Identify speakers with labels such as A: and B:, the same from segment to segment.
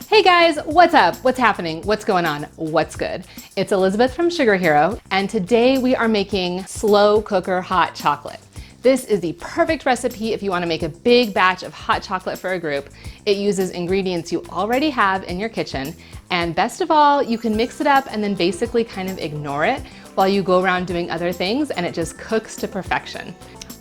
A: Hey guys, what's up? What's happening? What's going on? What's good? It's Elizabeth from Sugar Hero, and today we are making slow cooker hot chocolate. This is the perfect recipe if you want to make a big batch of hot chocolate for a group. It uses ingredients you already have in your kitchen, and best of all, you can mix it up and then basically kind of ignore it while you go around doing other things, and it just cooks to perfection.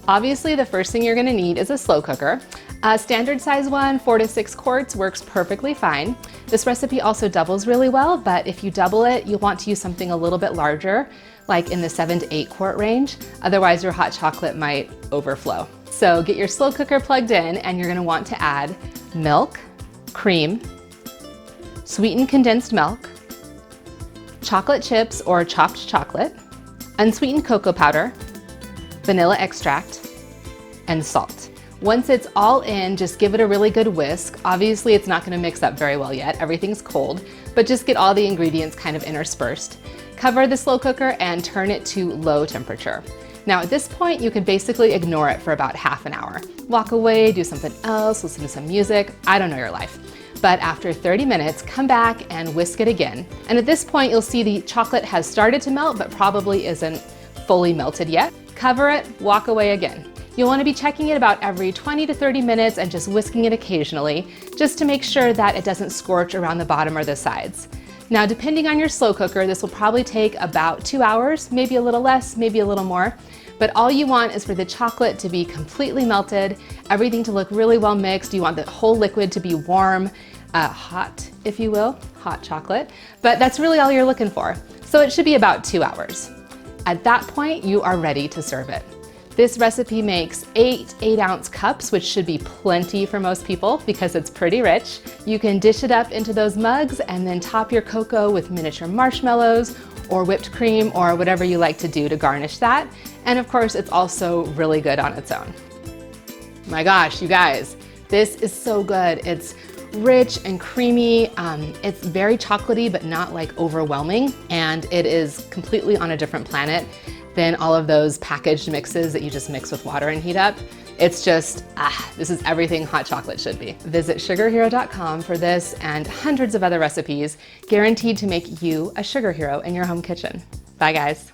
A: Obviously, the first thing you're going to need is a slow cooker. A standard size one, 4 to 6 quarts, works perfectly fine. This recipe also doubles really well, but if you double it, you'll want to use something a little bit larger, like in the 7 to 8 quart range. Otherwise, your hot chocolate might overflow. So get your slow cooker plugged in, and you're going to want to add milk, cream, sweetened condensed milk, chocolate chips or chopped chocolate, unsweetened cocoa powder, vanilla extract, and salt. Once it's all in, just give it a really good whisk. Obviously, it's not going to mix up very well yet. Everything's cold, but just get all the ingredients kind of interspersed. Cover the slow cooker and turn it to low temperature. Now at this point, you can basically ignore it for about half an hour. Walk away, do something else, listen to some music. I don't know your life. But after 30 minutes, come back and whisk it again. And at this point, you'll see the chocolate has started to melt, but probably isn't fully melted yet. Cover it, walk away again. You'll want to be checking it about every 20 to 30 minutes and just whisking it occasionally, just to make sure that it doesn't scorch around the bottom or the sides. Now, depending on your slow cooker, this will probably take about 2 hours, maybe a little less, maybe a little more. But all you want is for the chocolate to be completely melted, everything to look really well mixed. You want the whole liquid to be warm, hot, if you will, hot chocolate. But that's really all you're looking for. So it should be about 2 hours. At that point, you are ready to serve it. This recipe makes 8 8-ounce cups, which should be plenty for most people because it's pretty rich. You can dish it up into those mugs and then top your cocoa with miniature marshmallows or whipped cream or whatever you like to do to garnish that. And of course, it's also really good on its own. My gosh, you guys, this is so good. It's rich and creamy. It's very chocolatey, but not like overwhelming. And it is completely on a different planet than all of those packaged mixes that you just mix with water and heat up. It's just, this is everything hot chocolate should be. Visit sugarhero.com for this and hundreds of other recipes guaranteed to make you a sugar hero in your home kitchen. Bye guys.